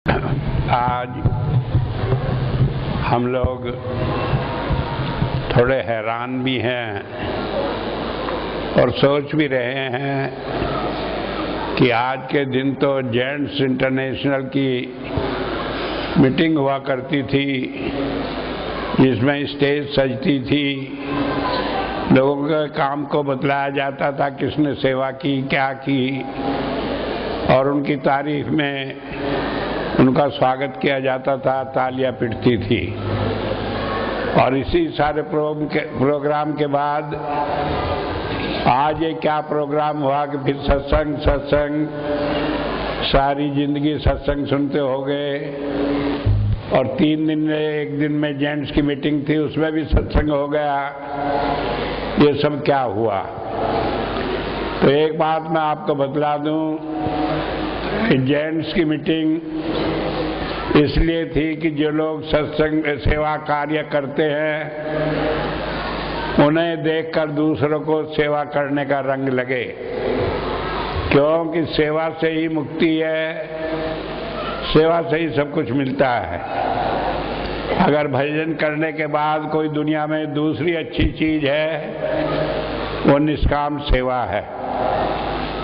आज हम लोग थोड़े हैरान भी हैं और सोच भी रहे हैं कि आज के दिन तो जेंट्स इंटरनेशनल की मीटिंग हुआ करती थी, जिसमें स्टेज सजती थी, लोगों के काम को बतलाया जाता था, किसने सेवा की, क्या की, और उनकी तारीफ में उनका स्वागत किया जाता था, तालियां पिटती थी। और इसी सारे प्रोग्राम के बाद आज ये क्या प्रोग्राम हुआ कि फिर सत्संग, सारी जिंदगी सत्संग सुनते हो गए। और 3 दिन में, एक दिन में जेंट्स की मीटिंग थी, उसमें भी सत्संग हो गया। ये सब क्या हुआ? तो एक बात मैं आपको बतला दूं कि जेंट्स की मीटिंग इसलिए थी कि जो लोग सत्संग सेवा कार्य करते हैं उन्हें देखकर दूसरों को सेवा करने का रंग लगे, क्योंकि सेवा से ही मुक्ति है, सेवा से ही सब कुछ मिलता है। अगर भजन करने के बाद कोई दुनिया में दूसरी अच्छी चीज है, वो निष्काम सेवा है।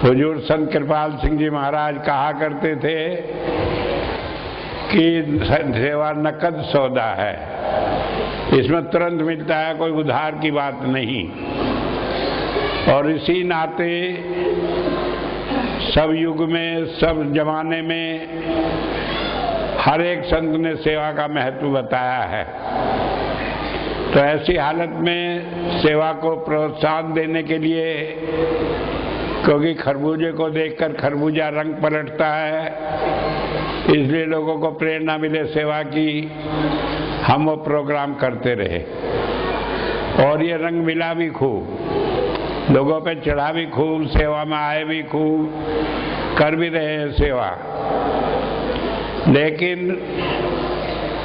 हुजूर संत कृपाल सिंह जी महाराज कहा करते थे कि सेवा नकद सौदा है, इसमें तुरंत मिलता है, कोई उधार की बात नहीं। और इसी नाते सब युग में, सब जमाने में हर एक संत ने सेवा का महत्व बताया है। तो ऐसी हालत में सेवा को प्रोत्साहन देने के लिए, क्योंकि खरबूजे को देखकर खरबूजा रंग पलटता है, इसलिए लोगों को प्रेरणा मिले सेवा की, हम वो प्रोग्राम करते रहे। और ये रंग मिला भी खूब, लोगों पे चढ़ा भी खूब, सेवा में आए भी खूब, कर भी रहे हैं सेवा। लेकिन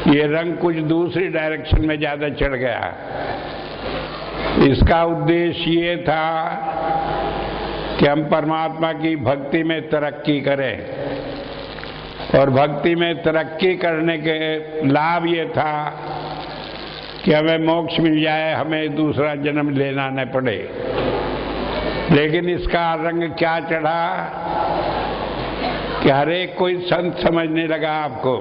ये रंग कुछ दूसरी डायरेक्शन में ज्यादा चढ़ गया। इसका उद्देश्य ये था कि हम परमात्मा की भक्ति में तरक्की करें, और भक्ति में तरक्की करने के लाभ ये था कि हमें मोक्ष मिल जाए, हमें दूसरा जन्म लेना न पड़े। लेकिन इसका रंग क्या चढ़ा कि हर एक कोई संत समझने लगा आपको।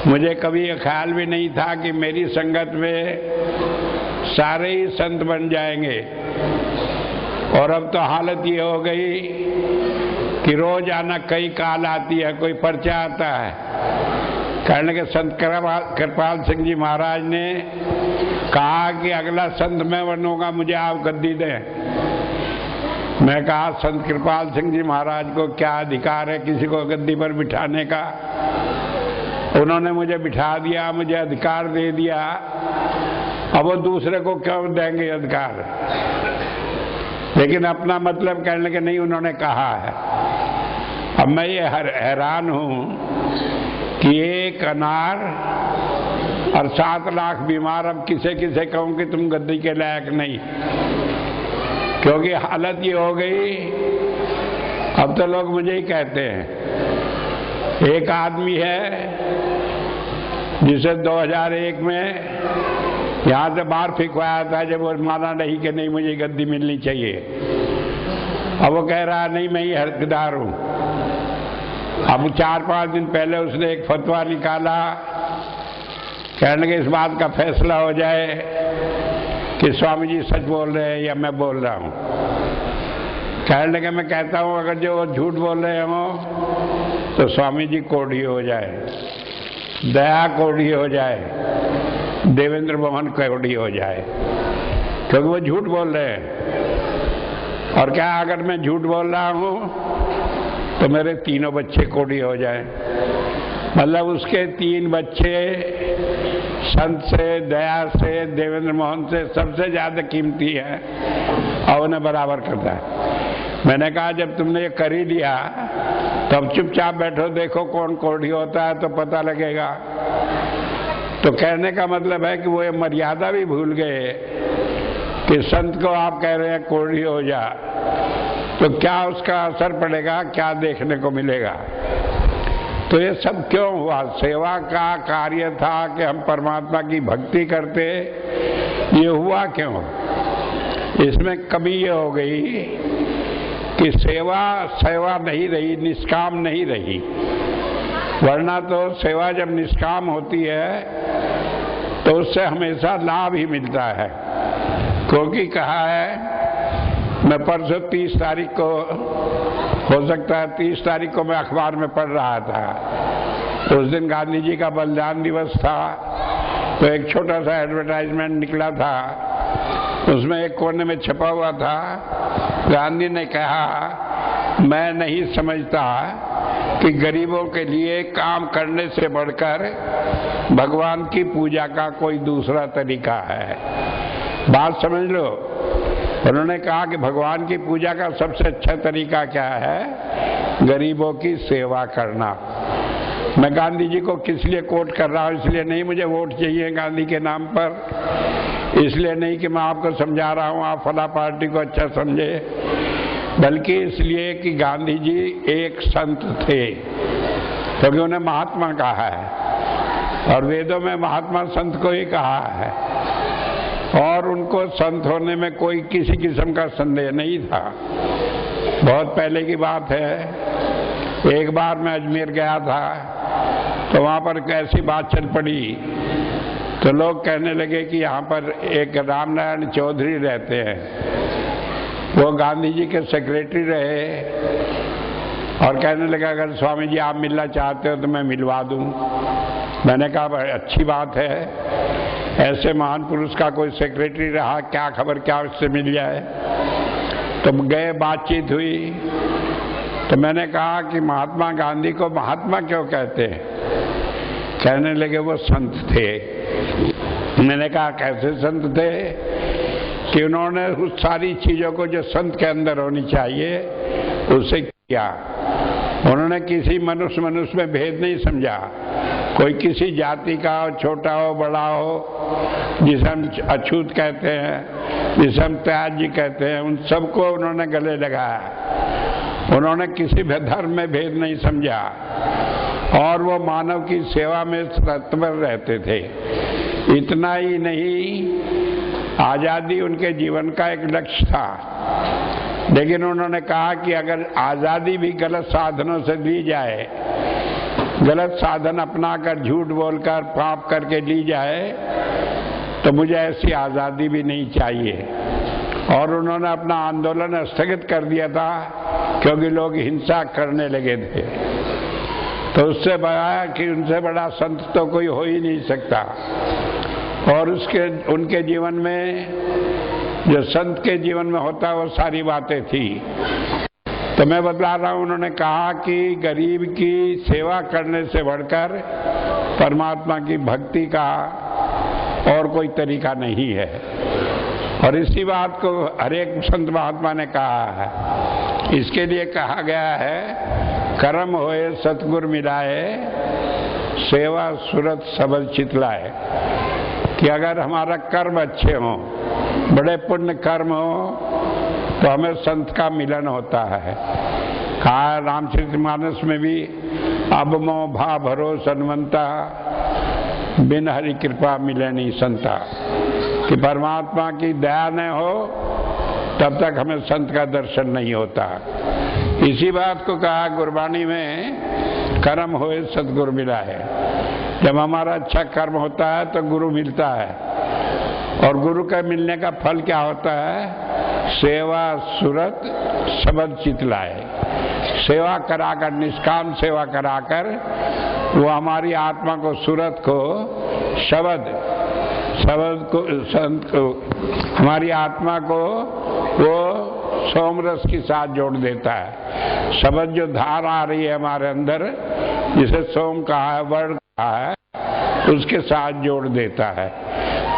मुझे कभी ये ख्याल भी नहीं था कि मेरी संगत में सारे ही संत बन जाएंगे। और अब तो हालत ये हो गई कि रोज आना कई काल आती है, कोई पर्चा आता है, कहने के संत कृपाल सिंह जी महाराज ने कहा कि अगला संत मैं बनूंगा, मुझे आप गद्दी दें। मैं कहा संत कृपाल सिंह जी महाराज को क्या अधिकार है किसी को गद्दी पर बिठाने का? उन्होंने मुझे बिठा दिया, मुझे अधिकार दे दिया, अब वो दूसरे को क्यों देंगे अधिकार? लेकिन अपना मतलब कहने के नहीं, उन्होंने कहा है। अब मैं ये हैरान हूं कि 1 अनार और 7 लाख बीमार, अब किसे किसे कहूं कि तुम गद्दी के लायक नहीं, क्योंकि हालत ये हो गई। अब तो लोग मुझे ही कहते हैं। एक आदमी है जिसे 2001 में यहाँ से बाहर फेंकवाया था, जब वो माना नहीं कि नहीं मुझे गद्दी मिलनी चाहिए। अब वो कह रहा नहीं मैं ही हकदार हूँ। अब 4-5 दिन पहले उसने एक फतवा निकाला, कहने के इस बात का फैसला हो जाए कि स्वामी जी सच बोल रहे हैं या मैं बोल रहा हूँ। कहने लगे मैं कहता हूँ अगर जो झूठ बोल रहे हो तो स्वामी जी कोढ़ी हो जाए, दया कोढ़ी हो जाए, देवेंद्र मोहन कोढ़ी हो जाए, क्योंकि वो झूठ बोल रहे हैं। और क्या अगर मैं झूठ बोल रहा हूँ तो मेरे 3 बच्चे कोढ़ी हो जाए, मतलब उसके 3 बच्चे संत से, दया से, देवेंद्र मोहन से सबसे ज्यादा कीमती है और उन्हें बराबर करता है। मैंने कहा जब तुमने ये कर ही लिया तब चुपचाप बैठो, देखो कौन कोढ़ी होता है तो पता लगेगा। तो कहने का मतलब है कि वो ये मर्यादा भी भूल गए कि संत को आप कह रहे हैं कोढ़ी हो जा, तो क्या उसका असर पड़ेगा, क्या देखने को मिलेगा। तो ये सब क्यों हुआ? सेवा का कार्य था कि हम परमात्मा की भक्ति करते, ये हुआ क्यों? इसमें कमी ये हो गई कि सेवा नहीं रही, निष्काम नहीं रही। वरना तो सेवा जब निष्काम होती है तो उससे हमेशा लाभ ही मिलता है। क्योंकि कहा है, मैं परसों 30 तारीख को, हो सकता है 30 तारीख को मैं अखबार में पढ़ रहा था, तो उस दिन गांधी जी का बलिदान दिवस था, तो एक छोटा सा एडवर्टाइजमेंट निकला था, उसमें एक कोने में छपा हुआ था, गांधी ने कहा, मैं नहीं समझता कि गरीबों के लिए काम करने से बढ़कर भगवान की पूजा का कोई दूसरा तरीका है। बात समझ लो, उन्होंने कहा कि भगवान की पूजा का सबसे अच्छा तरीका क्या है? गरीबों की सेवा करना। मैं गांधी जी को किस लिए कोट कर रहा हूँ? इसलिए नहीं मुझे वोट चाहिए गांधी के नाम पर, इसलिए नहीं कि मैं आपको समझा रहा हूँ आप फला पार्टी को अच्छा समझे, बल्कि इसलिए कि गांधी जी एक संत थे, क्योंकि उन्हें महात्मा कहा है और वेदों में महात्मा संत को ही कहा है, और उनको संत होने में कोई किसी किस्म का संदेह नहीं था। बहुत पहले की बात है, एक बार मैं अजमेर गया था, तो वहाँ पर कैसी बात चल पड़ी, तो लोग कहने लगे कि यहाँ पर एक रामनारायण चौधरी रहते हैं, वो गांधी जी के सेक्रेटरी रहे, और कहने लगा अगर स्वामी जी आप मिलना चाहते हो तो मैं मिलवा दूं। मैंने कहा अच्छी बात है, ऐसे महान पुरुष का कोई सेक्रेटरी रहा, क्या खबर क्या उससे मिल जाए। तो गए, बातचीत हुई, तो मैंने कहा कि महात्मा गांधी को महात्मा क्यों कहते हैं? कहने लगे वो संत थे। मैंने कहा कैसे संत थे? कि उन्होंने उस सारी चीजों को जो संत के अंदर होनी चाहिए उसे किया। उन्होंने किसी मनुष्य में भेद नहीं समझा, कोई किसी जाति का हो, छोटा हो बड़ा हो, जिसे हम अछूत कहते हैं, जिसे हम त्याज्य कहते हैं, उन सबको उन्होंने गले लगाया। उन्होंने किसी भी धर्म में भेद नहीं समझा, और वो मानव की सेवा में तत्पर रहते थे। इतना ही नहीं, आजादी उनके जीवन का एक लक्ष्य था, लेकिन उन्होंने कहा कि अगर आजादी भी गलत साधनों से ली जाए, गलत साधन अपनाकर, झूठ बोलकर, पाप करके ली जाए, तो मुझे ऐसी आजादी भी नहीं चाहिए। और उन्होंने अपना आंदोलन स्थगित कर दिया था, क्योंकि लोग हिंसा करने लगे थे। तो उससे बड़ा कि उनसे बड़ा संत तो कोई हो ही नहीं सकता। और उनके जीवन में जो संत के जीवन में होता है वो सारी बातें थी। तो मैं बतला रहा हूँ, उन्होंने कहा कि गरीब की सेवा करने से बढ़कर परमात्मा की भक्ति का और कोई तरीका नहीं है। और इसी बात को हर एक संत महात्मा ने कहा है। इसके लिए कहा गया है, कर्म होए सतगुर मिलाए, सेवा सुरत सबद चितलाए। कि अगर हमारा कर्म अच्छे हों, बड़े पुण्य कर्म हो, तो हमें संत का मिलन होता है। कहा रामचरितमानस में भी, अब मोह भा भरो सन्वंता, बिन हरि कृपा मिले नहीं संता। कि परमात्मा की दया न हो तब तक हमें संत का दर्शन नहीं होता। इसी बात को कहा गुरबाणी में, कर्म होए सतगुरु मिला है। जब हमारा अच्छा कर्म होता है तो गुरु मिलता है, और गुरु का मिलने का फल क्या होता है? सेवा सुरत सबद चितलाए। सेवा कराकर, निष्काम सेवा कराकर, वो हमारी आत्मा को, सुरत को, शब्द को, संत को, हमारी आत्मा को वो सोमरस के साथ जोड़ देता है। शब्द जो धार आ रही है हमारे अंदर, जिसे सोम कहा है, वर्ण कहा है, उसके साथ जोड़ देता है।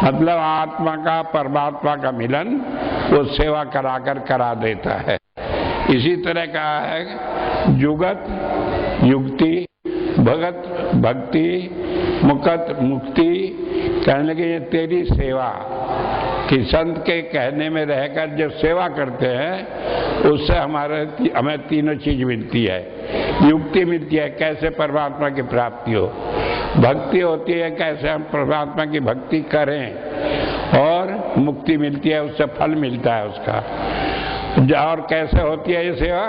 मतलब आत्मा का परमात्मा का मिलन वो सेवा कराकर करा देता है। इसी तरह कहा है, जुगत युक्ति, भगत भक्ति, मुकत मुक्ति। कहने लगे ये तेरी सेवा, कि संत के कहने में रहकर जो सेवा करते हैं उससे हमें तीनों चीज मिलती है। युक्ति मिलती है कैसे परमात्मा की प्राप्ति हो, भक्ति होती है कैसे हम परमात्मा की भक्ति करें, और मुक्ति मिलती है, उससे फल मिलता है उसका। और कैसे होती है ये सेवा?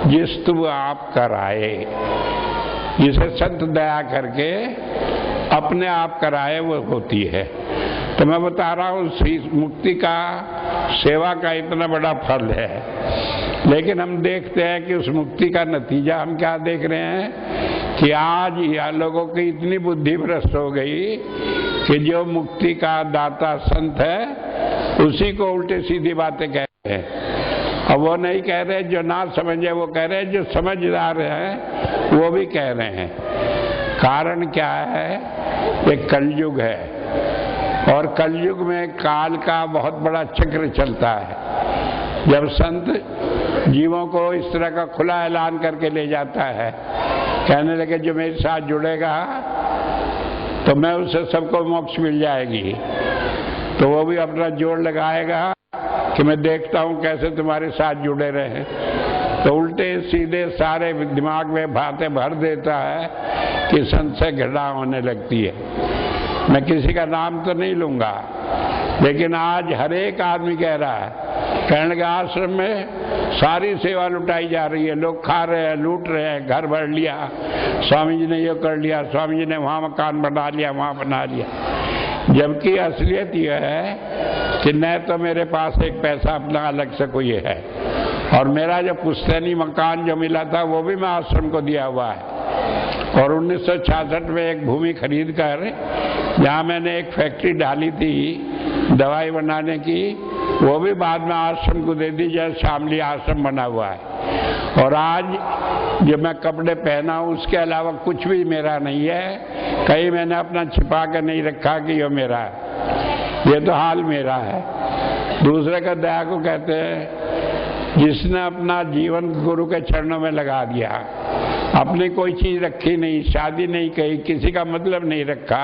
जिस तू आप कराए, जिसे संत दया करके अपने आप कराए वो होती है। तो मैं बता रहा हूँ मुक्ति का सेवा का इतना बड़ा फल है, लेकिन हम देखते हैं कि उस मुक्ति का नतीजा हम क्या देख रहे हैं कि आज यह लोगों की इतनी बुद्धि भ्रष्ट हो गई कि जो मुक्ति का दाता संत है उसी को उल्टे सीधी बातें कहते हैं। अब वो नहीं कह रहे जो ना समझे, वो कह रहे जो समझदार हैं वो भी कह रहे हैं। कारण क्या है? ये कलयुग है, और कलयुग में काल का बहुत बड़ा चक्र चलता है। जब संत जीवों को इस तरह का खुला ऐलान करके ले जाता है, कहने लगे जो मेरे साथ जुड़ेगा तो मैं उससे सबको मोक्ष मिल जाएगी, तो वो भी अपना जोड़ लगाएगा कि मैं देखता हूं कैसे तुम्हारे साथ जुड़े रहे। तो उल्टे सीधे सारे दिमाग में बातें भर देता है कि संत से घृणा होने लगती है। मैं किसी का नाम तो नहीं लूंगा, लेकिन आज हर एक आदमी कह रहा है, कहने लगे आश्रम में सारी सेवा लुटाई जा रही है, लोग खा रहे हैं, लूट रहे हैं, घर भर लिया, स्वामी जी ने ये कर लिया, स्वामी जी ने वहाँ मकान बना लिया, वहाँ बना लिया। जबकि असलियत यह है कि न तो मेरे पास एक पैसा अपना अलग से कोई है, और मेरा जो पुश्तैनी मकान जो मिला था वो भी मैं आश्रम को दिया हुआ है। और 1966 में एक भूमि खरीद कर जहाँ मैंने एक फैक्ट्री डाली थी दवाई बनाने की, वो भी बाद में आश्रम को दे दी, जैसे शामली आश्रम बना हुआ है। और आज जो मैं कपड़े पहना हूँ उसके अलावा कुछ भी मेरा नहीं है, कहीं मैंने अपना छिपा कर नहीं रखा कि ये मेरा है। ये तो हाल मेरा है। दूसरे का दया को कहते हैं जिसने अपना जीवन गुरु के चरणों में लगा दिया, अपनी कोई चीज रखी नहीं, शादी नहीं कही, किसी का मतलब नहीं रखा,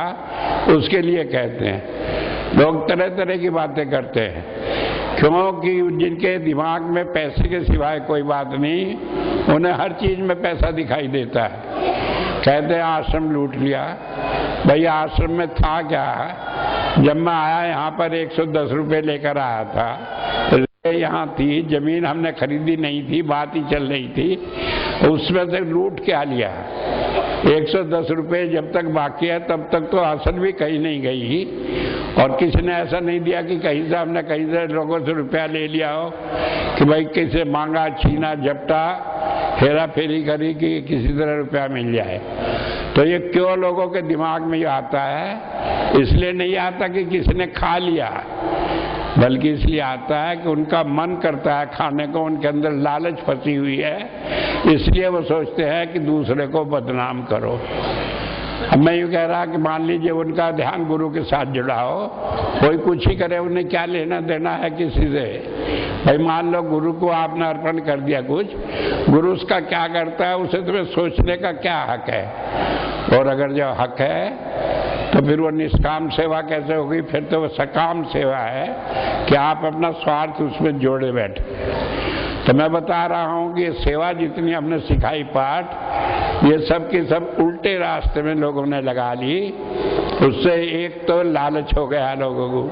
उसके लिए कहते हैं। लोग तरह तरह की बातें करते हैं, क्योंकि जिनके दिमाग में पैसे के सिवाय कोई बात नहीं, उन्हें हर चीज में पैसा दिखाई देता है। कहते हैं आश्रम लूट लिया। भाई आश्रम में था क्या? जब मैं आया यहाँ पर 110 रुपये लेकर आया था, यहाँ थी जमीन, हमने खरीदी नहीं थी, बात ही चल रही थी, उसमें से लूट क्या लिया? 110 रुपये जब तक बाकी है तब तक तो असल भी कहीं नहीं गई, और किसी ने ऐसा नहीं दिया कि कहीं से हमने कहीं से लोगों से रुपया ले लिया हो कि भाई किसी मांगा, छीना, झपटा, हेरा फेरी करी कि किसी तरह रुपया मिल जाए। तो ये क्यों लोगों के दिमाग में ये आता है? इसलिए नहीं आता कि किसी ने खा लिया, बल्कि इसलिए आता है कि उनका मन करता है खाने को, उनके अंदर लालच फंसी हुई है, इसलिए वो सोचते हैं कि दूसरे को बदनाम करो। अब मैं यूँ कह रहा कि मान लीजिए उनका ध्यान गुरु के साथ जुड़ा हो, कोई कुछ ही करे, उन्हें क्या लेना देना है किसी से? भाई मान लो गुरु को आपने अर्पण कर दिया कुछ, गुरु उसका क्या करता है उसे तुम्हें सोचने का क्या हक है? और अगर जो हक है तो फिर वो निष्काम सेवा कैसे होगी? फिर तो वो सकाम सेवा है कि आप अपना स्वार्थ उसमें जोड़े बैठे। तो मैं बता रहा हूँ कि सेवा जितनी हमने सिखाई पाठ, ये सब के सब उल्टे रास्ते में लोगों ने लगा ली। उससे एक तो लालच हो गया लोगों को,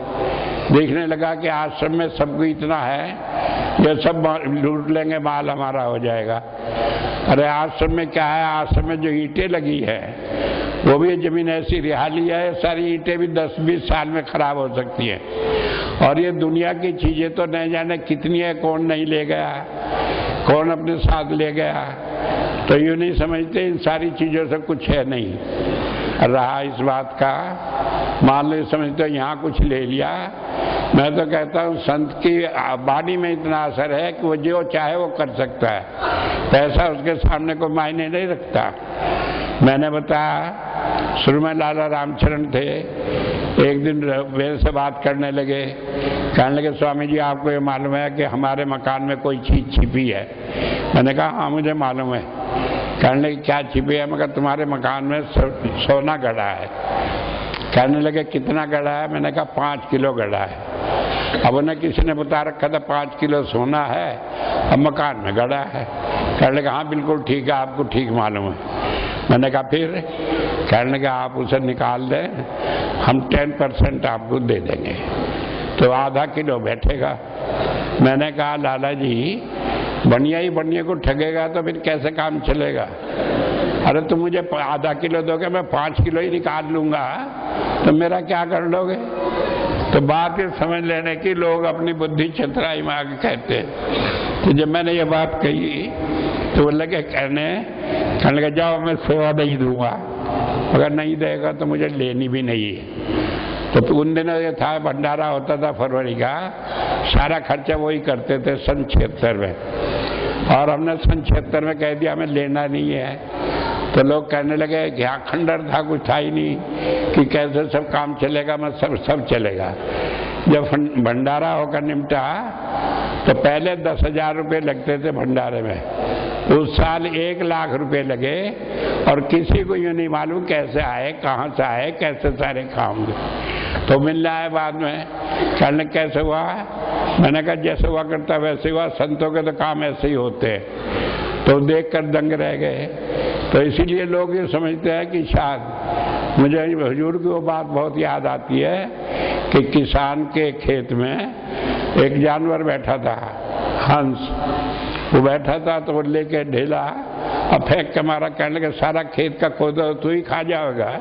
देखने लगा कि आश्रम में सबको इतना है, ये सब लूट लेंगे, माल हमारा हो जाएगा। अरे आश्रम में क्या है? आश्रम में जो ईंटें लगी है वो भी जमीन ऐसी रिहाली है, सारी ईंटें भी 10-20 साल में खराब हो सकती है। और ये दुनिया की चीजें तो नहीं जाने कितनी है, कौन नहीं ले गया, कौन अपने साथ ले गया। तो यूँ नहीं समझते इन सारी चीजों से कुछ है नहीं। रहा इस बात का, मान लो समझते यहाँ कुछ ले लिया, मैं तो कहता हूँ संत की वाणी में इतना असर है कि वो जो चाहे वो कर सकता है, पैसा उसके सामने कोई मायने नहीं रखता। मैंने बताया शुरू में लाला रामचरण थे, एक दिन मेरे से बात करने लगे, कहने लगे स्वामी जी आपको ये मालूम है कि हमारे मकान में कोई चीज छिपी है? मैंने कहा हाँ मुझे मालूम है। कहने लगे क्या छिपी है? मैं कहा तुम्हारे मकान में सोना गड़ा है। कहने लगे कितना गड़ा है? मैंने कहा 5 किलो गड़ा है। अब उन्हें किसी ने बता रखा था 5 किलो सोना है और मकान में गड़ा है। कहने लगा हाँ बिल्कुल ठीक है, आपको ठीक मालूम है। मैंने कहा फिर? कहने लगा आप उसे निकाल दें, हम 10% आपको दे देंगे, तो आधा किलो बैठेगा। मैंने कहा लाला जी बनिया ही बनिया को ठगेगा तो फिर कैसे काम चलेगा? अरे तुम मुझे आधा किलो दोगे, मैं 5 किलो ही निकाल लूंगा, तो मेरा क्या कर लोगे? तो बात ये समझ लेने की लोग अपनी बुद्धि चतुराई में आगे कहते हैं। तो जब मैंने ये बात कही तो वो लगे कहने लगे जाओ मैं सेवा नहीं दूंगा, अगर नहीं देगा तो मुझे लेनी भी नहीं है। तो उन दिनों ये था भंडारा होता था फरवरी का, सारा खर्चा वही करते थे सन 76 में, और हमने सन 76 में कह दिया हमें लेना नहीं है। तो लोग कहने लगे कि हाँ खंडर था, कुछ था ही नहीं कि कैसे सब काम चलेगा, मैं सब चलेगा। जब भंडारा होकर निपटा तो पहले 10,000 रुपये लगते थे भंडारे में, उस साल 1 लाख रुपए लगे, और किसी को यूँ नहीं मालूम कैसे आए, कहाँ से आए, कैसे सारे काम हुए। तो मिल रहा है बाद में, कहने कैसे हुआ? मैंने कहा जैसे हुआ करता वैसे हुआ, संतों के तो काम ऐसे ही होते हैं। तो देखकर दंग रह गए। तो इसीलिए लोग ये समझते हैं कि शायद, मुझे हुजूर की वो बात बहुत याद आती है कि किसान के खेत में एक जानवर बैठा था, हंस, वो बैठा था तो वो लेके ढेला और फेंक के मारा। कहने लगे सारा खेत का खोदरा तू ही खा जाएगा।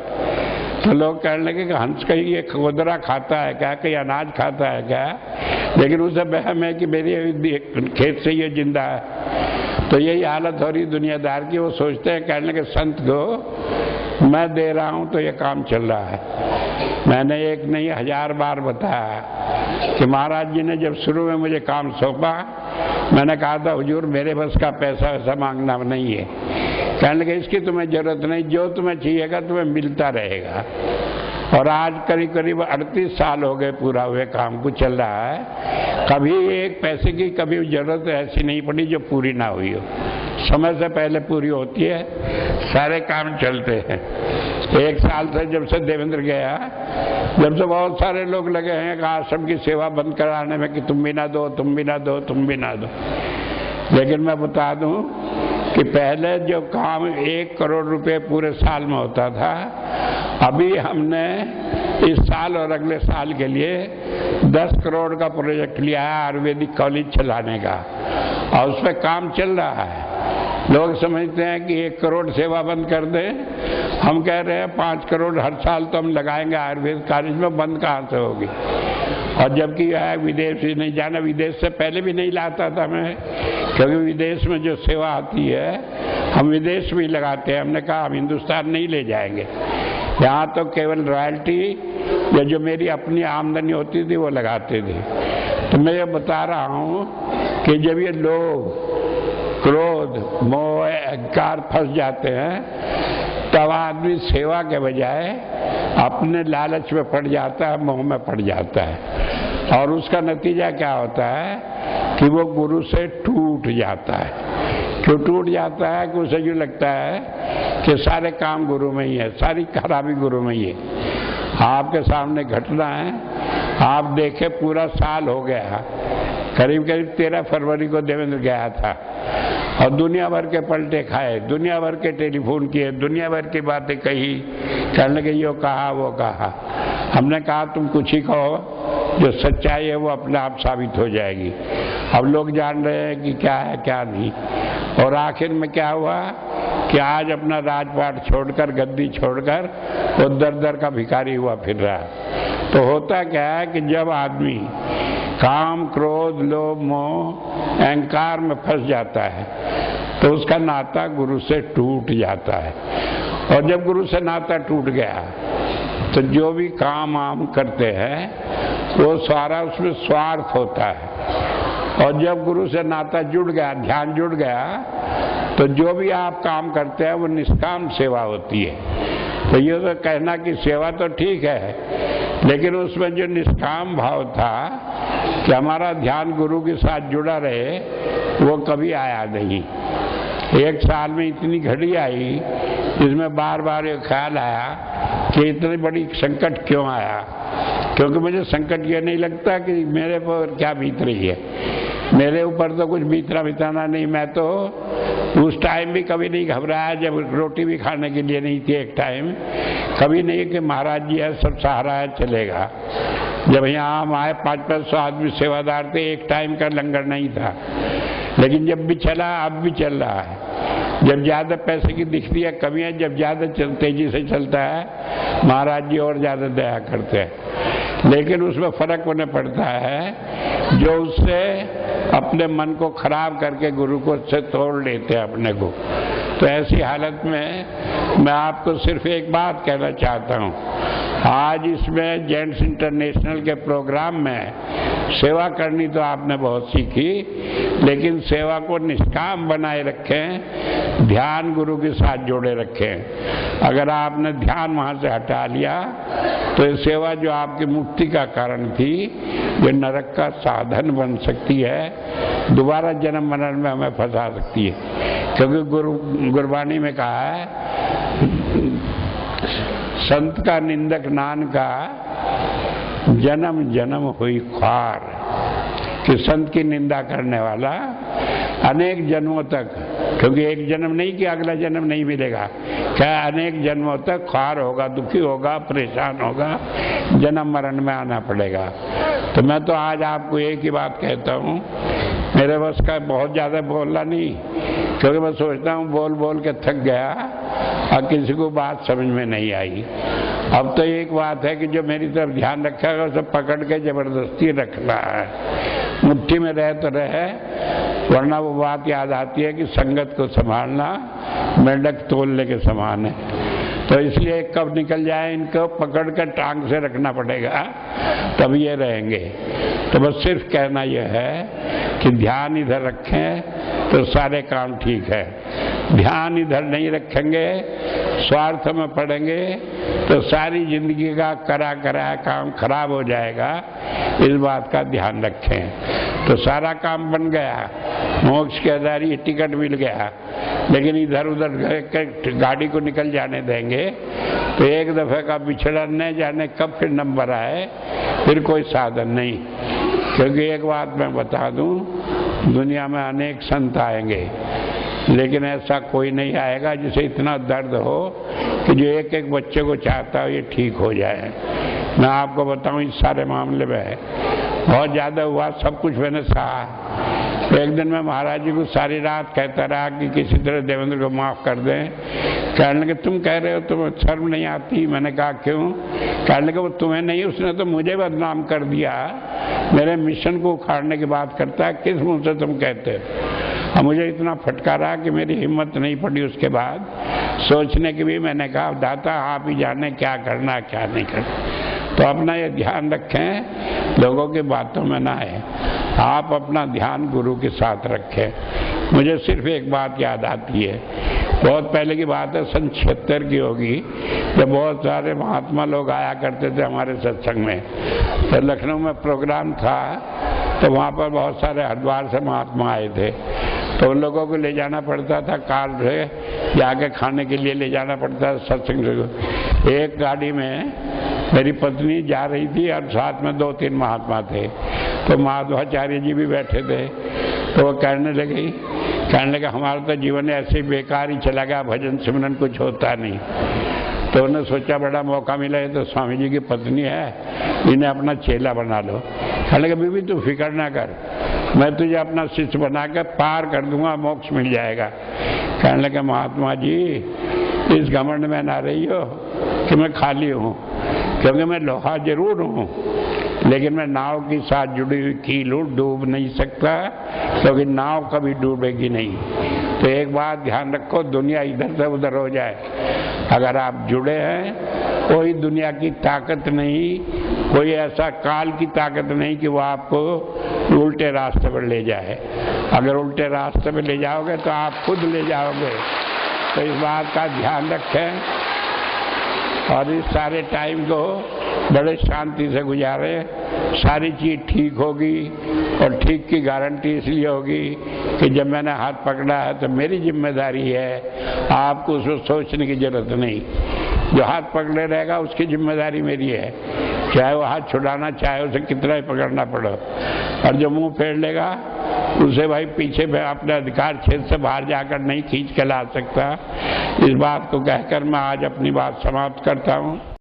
तो लोग कहने लगे कि हंस कहीं ये खोदरा खाता है क्या, कहीं अनाज खाता है क्या? लेकिन उसे वहम है कि मेरी खेत से ये जिंदा है। तो यही हालत हो रही दुनियादार की। वो सोचते हैं, कहने लगे संत को मैं दे रहा हूं तो ये काम चल रहा है। मैंने एक नहीं 1000 बार बताया कि महाराज जी ने जब शुरू में मुझे काम सौंपा, मैंने कहा था हुजूर मेरे बस का पैसा वैसा मांगना नहीं है। कहने लगे इसकी तुम्हें जरूरत नहीं, जो तुम्हें चाहिएगा तुम्हें मिलता रहेगा। और आज करीब करीब 38 साल हो गए पूरा हुए काम को चल रहा है। कभी एक पैसे की कभी जरूरत ऐसी नहीं पड़ी जो पूरी ना हुई हो। समय से पहले पूरी होती है, सारे काम चलते हैं। 1 साल से जब से देवेंद्र गया, जब से बहुत सारे लोग लगे हैं कि आश्रम की सेवा बंद कराने में कि तुम भी ना दो, तुम भी ना दो, तुम भी ना दो। लेकिन मैं बता दूं कि पहले जो काम 1 करोड़ रुपए पूरे साल में होता था, अभी हमने इस साल और अगले साल के लिए 10 करोड़ का प्रोजेक्ट लिया है आयुर्वेदिक कॉलेज चलाने का, और उस पर काम चल रहा है। लोग समझते हैं कि 1 करोड़ सेवा बंद कर दें, हम कह रहे हैं 5 करोड़ हर साल तो हम लगाएंगे आयुर्वेद कॉलेज में, बंद कहाँ से होगी? और जबकि यह विदेश ही नहीं जाना, विदेश से पहले भी नहीं लाता था मैं, क्योंकि विदेश में जो सेवा आती है हम विदेश में ही लगाते हैं। हमने कहा हम हिंदुस्तान नहीं ले जाएंगे, यहाँ तो केवल रॉयल्टी या जो मेरी अपनी आमदनी होती थी वो लगाते थे। तो मैं ये बता रहा हूँ कि जब ये लोग क्रोध, मोह, अहंकार फंस जाते हैं, तब आदमी सेवा के बजाय अपने लालच में पड़ जाता है, मोह में पड़ जाता है, और उसका नतीजा क्या होता है कि वो गुरु से टूट जाता है। क्यों टूट जाता है? कि उसे यूँ लगता है कि सारे काम गुरु में ही है, सारी खराबी गुरु में ही है। आपके सामने घटना है, आप देखे पूरा साल हो गया, करीब करीब 13 फरवरी को देवेंद्र गया था, और दुनिया भर के पलटे खाए, दुनिया भर के टेलीफोन किए, दुनिया भर की बातें कही, कहने लगे यो कहा वो कहा। हमने कहा तुम कुछ ही कहो, जो सच्चाई है वो अपने आप साबित हो जाएगी। अब लोग जान रहे हैं कि क्या है क्या नहीं। और आखिर में क्या हुआ कि आज अपना राजपाट छोड़कर, गद्दी छोड़कर वो दर दर का भिखारी हुआ फिर रहा। तो होता क्या है कि जब आदमी काम, क्रोध, लोभ, मोह, अहंकार में फंस जाता है तो उसका नाता गुरु से टूट जाता है। और जब गुरु से नाता टूट गया तो जो भी काम आम करते हैं वो सारा उसमें स्वार्थ होता है। और जब गुरु से नाता जुड़ गया, ध्यान जुड़ गया, तो जो भी आप काम करते हैं वो निष्काम सेवा होती है। तो ये तो कहना कि सेवा तो ठीक है, लेकिन उसमें जो निष्काम भाव था कि हमारा ध्यान गुरु के साथ जुड़ा रहे, वो कभी आया नहीं। 1 साल में इतनी घड़ी आई जिसमें बार बार ये ख्याल आया कि इतनी बड़ी संकट क्यों आया, क्योंकि मुझे संकट ये नहीं लगता कि मेरे पर क्या बीत रही है। मेरे ऊपर तो कुछ बिताना नहीं। मैं तो उस टाइम भी कभी नहीं घबराया जब रोटी भी खाने के लिए नहीं थी एक टाइम। कभी नहीं कि महाराज जी है, सब सहारा है, चलेगा। जब यहाँ हम आए 500-500 आदमी सेवादार थे, एक टाइम का लंगर नहीं था। लेकिन जब भी चला, अब भी चल रहा है। जब ज़्यादा पैसे की दिखती है कमियाँ, जब ज़्यादा तेजी से चलता है महाराज जी और ज़्यादा दया करते हैं। लेकिन उसमें फ़र्क उन्हें पड़ता है जो उससे अपने मन को खराब करके गुरु को से तोड़ लेते हैं अपने को। तो ऐसी हालत में मैं आपको सिर्फ एक बात कहना चाहता हूँ। आज इसमें जेंट्स इंटरनेशनल के प्रोग्राम में सेवा करनी तो आपने बहुत सीखी, लेकिन सेवा को निष्काम बनाए रखें, ध्यान गुरु के साथ जोड़े रखें। अगर आपने ध्यान वहाँ से हटा लिया तो ये सेवा जो आपकी मुक्ति का कारण थी, ये नरक का साधन बन सकती है, दोबारा जन्म मरण में हमें फंसा सकती है। क्योंकि गुरबाणी में कहा है, संत का निंदक नान का जन्म जन्म हुई ख्वार, कि संत की निंदा करने वाला अनेक जन्मों तक, क्योंकि एक जन्म नहीं कि अगला जन्म नहीं मिलेगा, क्या अनेक जन्मों तक ख्वार होगा, दुखी होगा, परेशान होगा, जन्म मरण में आना पड़ेगा। तो मैं तो आज आपको एक ही बात कहता हूँ, मेरे बस का बहुत ज़्यादा बोलना नहीं, क्योंकि मैं सोचता हूँ बोल बोल के थक गया और किसी को बात समझ में नहीं आई। अब तो एक बात है कि जो मेरी तरफ ध्यान रखेगा उसे पकड़ के जबरदस्ती रखना है, मुट्ठी में रहे तो रहे, वरना वो बात याद आती है कि संगत को संभालना मेंढक तोलने के समान है। तो इसलिए कब निकल जाए इनको पकड़ कर टांग से रखना पड़ेगा, तब ये रहेंगे। तो बस सिर्फ कहना यह है कि ध्यान इधर रखें तो सारे काम ठीक है, ध्यान इधर नहीं रखेंगे, स्वार्थ में पड़ेंगे तो सारी जिंदगी का करा काम खराब हो जाएगा। इस बात का ध्यान रखें। तो सारा काम बन गया, मोक्ष के आधारी टिकट मिल गया, लेकिन इधर उधर गाड़ी को निकल जाने देंगे तो एक दफे का बिछड़ा न जाने कब फिर नंबर आए, फिर कोई साधन नहीं। क्योंकि एक बात मैं बता दूं, दुनिया में अनेक संत आएंगे, लेकिन ऐसा कोई नहीं आएगा जिसे इतना दर्द हो कि जो एक एक बच्चे को चाहता हो ये ठीक हो जाए। मैं आपको बताऊं, इस सारे मामले में बहुत ज़्यादा हुआ, सब कुछ मैंने सहा। एक दिन मैं महाराज जी को सारी रात कहता रहा कि किसी तरह देवेंद्र को माफ़ कर दें। कहने लगे तुम कह रहे हो, तुम्हें शर्म नहीं आती? मैंने कहा क्यों? कहने लगे वो तुम्हें नहीं, उसने तो मुझे बदनाम कर दिया, मेरे मिशन को उखाड़ने की बात करता है, किस मुँह से तुम कहते हो? और मुझे इतना फटकारा कि मेरी हिम्मत नहीं पड़ी उसके बाद सोचने की भी। मैंने कहा दाता आप ही जाने क्या करना क्या नहीं करना। तो अपना ये ध्यान रखें, लोगों की बातों में ना आए, आप अपना ध्यान गुरु के साथ रखें। मुझे सिर्फ एक बात याद आती है, बहुत पहले की बात है, सन 76 की होगी, जब बहुत सारे महात्मा लोग आया करते थे हमारे सत्संग में। तो लखनऊ में प्रोग्राम था, तो वहाँ पर बहुत सारे हरिद्वार से महात्मा आए थे। तो उन लोगों को ले जाना पड़ता था, कार से जाके खाने के लिए ले जाना पड़ता था सत्संग से। एक गाड़ी में मेरी पत्नी जा रही थी और साथ में 2-3 महात्मा थे। तो माधवाचार्य जी भी बैठे थे। तो वो कहने लगे हमारा तो जीवन ऐसे ही बेकार ही चला गया, भजन सिमरन कुछ होता नहीं। तो उन्होंने सोचा बड़ा मौका मिला है, तो स्वामी जी की पत्नी है, इन्हें अपना चेला बना लो। कहने लगे बीबी तू फिक्र ना कर, मैं तुझे अपना शिष्य बना कर पार कर दूंगा, मोक्ष मिल जाएगा। कहने लगे महात्मा जी इस घमंड में ना रही हो कि मैं खाली हूँ, क्योंकि मैं लोहा जरूर हूँ, लेकिन मैं नाव के साथ जुड़ी हुई कील हूँ, डूब नहीं सकता, क्योंकि नाव कभी डूबेगी नहीं। तो एक बात ध्यान रखो, दुनिया इधर से उधर हो जाए, अगर आप जुड़े हैं कोई दुनिया की ताकत नहीं, कोई ऐसा काल की ताकत नहीं कि वो आपको उल्टे रास्ते पर ले जाए। अगर उल्टे रास्ते पर ले जाओगे तो आप खुद ले जाओगे। तो इस बात का ध्यान रखें और इस सारे टाइम को बड़े शांति से गुजारे। सारी चीज़ ठीक होगी, और ठीक की गारंटी इसलिए होगी कि जब मैंने हाथ पकड़ा है तो मेरी जिम्मेदारी है, आपको उसको सोचने की जरूरत नहीं। जो हाथ पकड़े रहेगा उसकी जिम्मेदारी मेरी है। चाहे वो हाथ छुड़ाना चाहे उसे कितना ही पकड़ना पड़े, और जो मुंह फेर लेगा उसे भाई पीछे अपने अधिकार क्षेत्र से बाहर जाकर नहीं खींच के ला सकता। इस बात को कहकर मैं आज अपनी बात समाप्त करता हूं।